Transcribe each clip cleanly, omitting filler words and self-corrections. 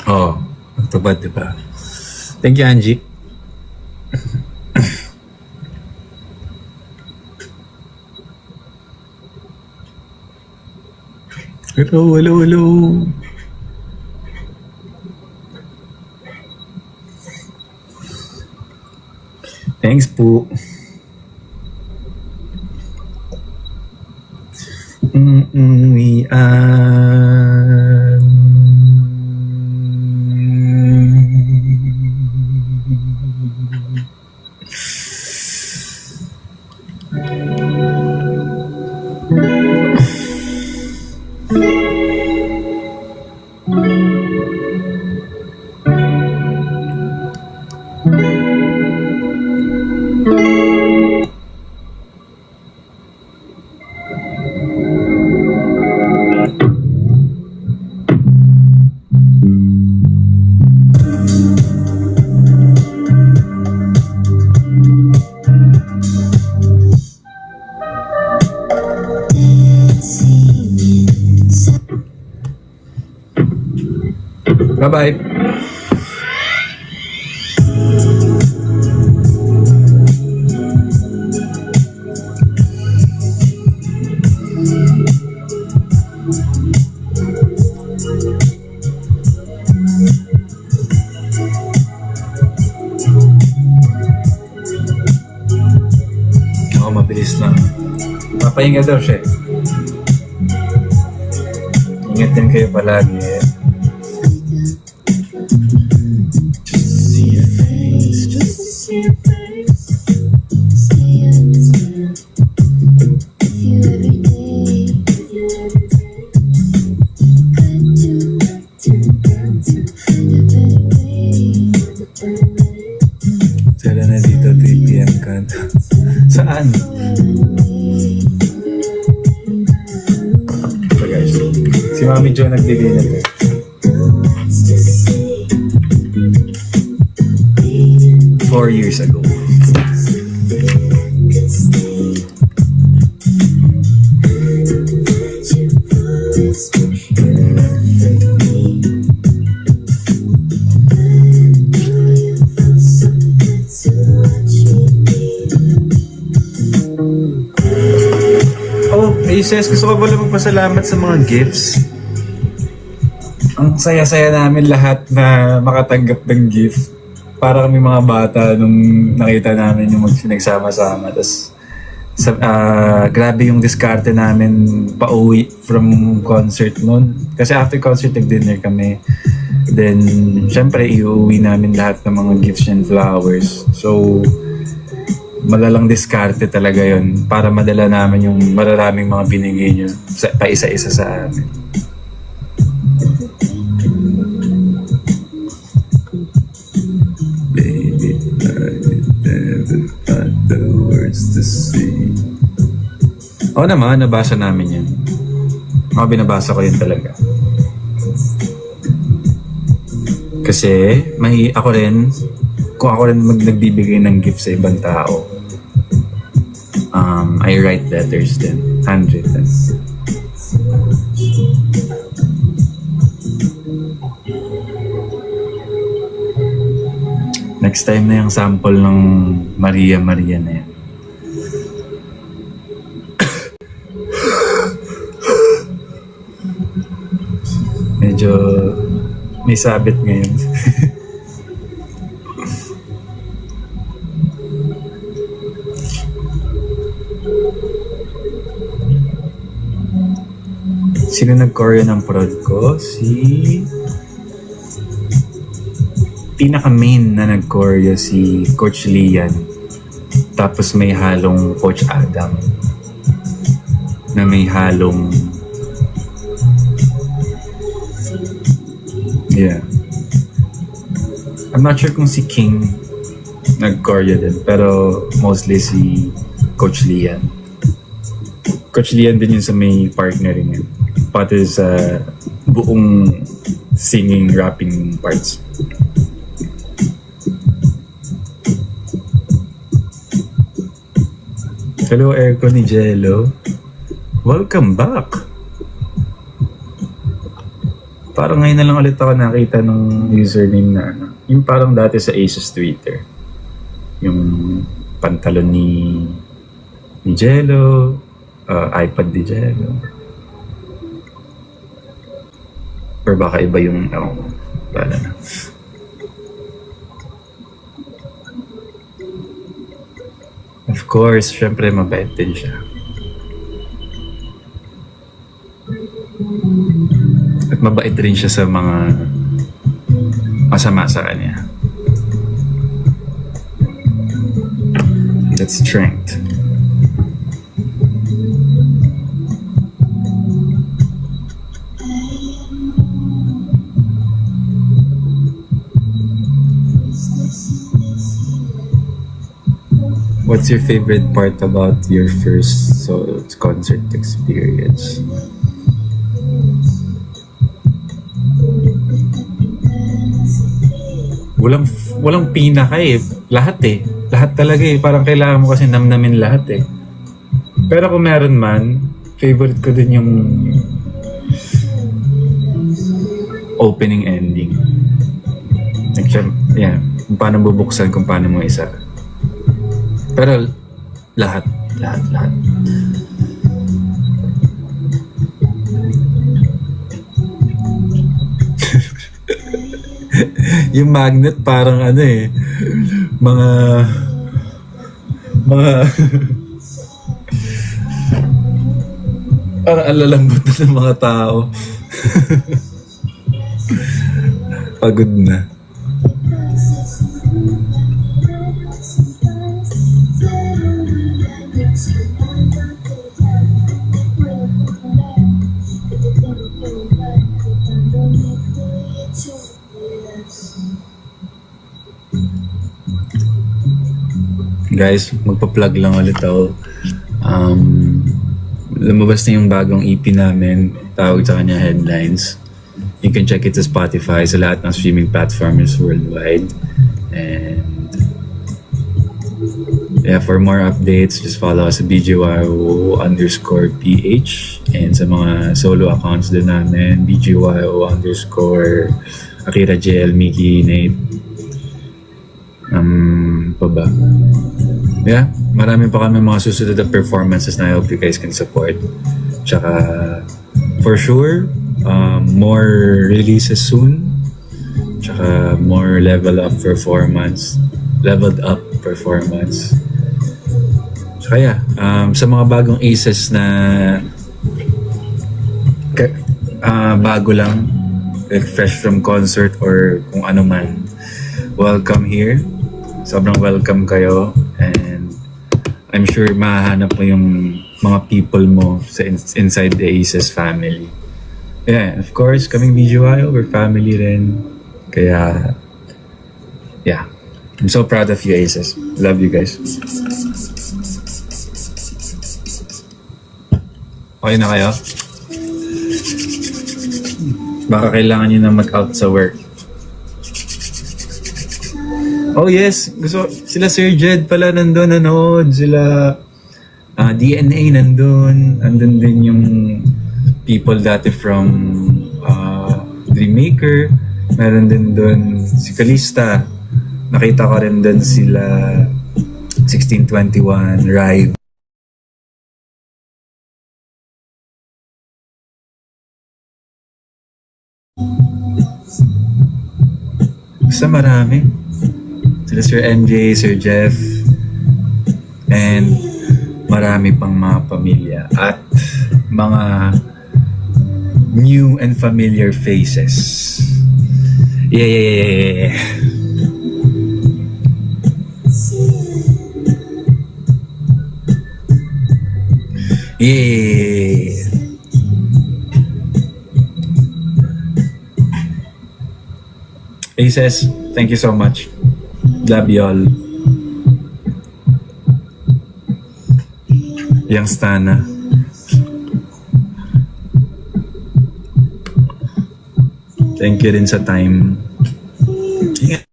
Oo, natupad, di ba? Thank you, Angie. Hello, hello, hello. Thanks po. Bye-bye. Ako mabilis lang. Papahinga daw siya. Ingat din kayo palagi eh. Sala na dito 3 p.m. kanto. Saan? So guys, si Mami Jo nagbigay na to. Four years ago. Oh, Aces, gusto ko pala magpasalamat sa mga gifts. Ang saya-saya namin lahat na makatanggap ng gift. Para kami mga bata nung nakita namin yung nagsama-sama. Tapos, grabe yung diskarte namin pauwi from concert nun. Kasi after concert, nag-dinner kami. Then, syempre, iuwi namin lahat ng mga gifts and flowers. So, malalang diskarte talaga yon para madala namin yung mararaming mga binigay nyo pa isa-isa sa amin. Baby, I never find the words to say. Oo naman, nabasa namin yan. Mga binabasa ko yun talaga. Kasi, ako rin, kung ako rin nagbibigay ng gift sa ibang tao, I write letters din, handwritten. Next time na yung sample ng Maria Maria na yan. Medyo may sabit ngayon. Sino nag-choreo ng prod ko? Pinaka-main na nag-choreo si Coach Lian. Tapos may halong Coach Adam. Na may halong... Yeah. I'm not sure kung si King nag-choreo din. Pero mostly si Coach Lian. Coach Lian din yun sa may partner niya. Pati sa buong singing, rapping parts. Hello, Aircon ni Jello. Welcome back. Parang ngayon na lang ulit ako nakita ng username na ano. Yung parang dati sa Asus Twitter. Yung pantalon ni Jello, iPad ni Jello. Or baka iba yung, wala na. Of course, syempre mabait din siya. At mabait rin siya sa mga masama sa kanya. That's strength. What's your favorite part about your first solo concert experience? Walang pinaka eh. Lahat eh. Lahat talaga eh. Parang kailangan mo kasi namnamin lahat eh. Pero kung meron man, favorite ko din yung opening ending. Like, yeah. Kung paano bubuksan, kung paano mo isa. Pero lahat. Yung magnet parang ano eh, mga parang alalambot na ng mga tao. Pagod na. Guys, magpa-plug lang ulit ako. Lumabas na yung bagong EP namin. Tawag sa kanya Headlines. You can check it sa Spotify, sa lahat ng streaming platforms worldwide. And yeah, for more updates, just follow us sa BGYO_PH. And sa mga solo accounts din namin, BGYO_Akira JL, Mickey, Nate. Pa ba? Yeah, marami pa kami mga susunod na performances na I hope you guys can support. Tsaka, for sure, more releases soon. Tsaka, more leveled up performance. Tsaka yeah, sa mga bagong aces na bago lang, like fresh from concert or kung ano man, welcome here. Sobrang welcome kayo, and I'm sure mahahanap mo yung mga people mo sa inside the Aces family. Yeah, of course, kaming BGYO, we're family rin. Kaya, yeah. I'm so proud of you, Aces. Love you guys. Okay na kayo? Baka kailangan nyo na mag-out sa work. Oh yes, sila Sir Jed pala nandun, nanood. Sila DNA nandun. Andun din yung people dati from Dreammaker. Meron din dun si Kalista. Nakita ko rin dun sila 1621, Rive. Basta marami. Sila Sir MJ, Sir Jeff, and marami pang mga pamilya at mga new and familiar faces. Yeah. Aces, thank you so much. Love y'all. Yang Stana. Thank you rin sa time. Ingat.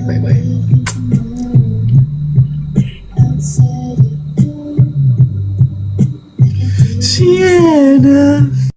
Bye. Sienna.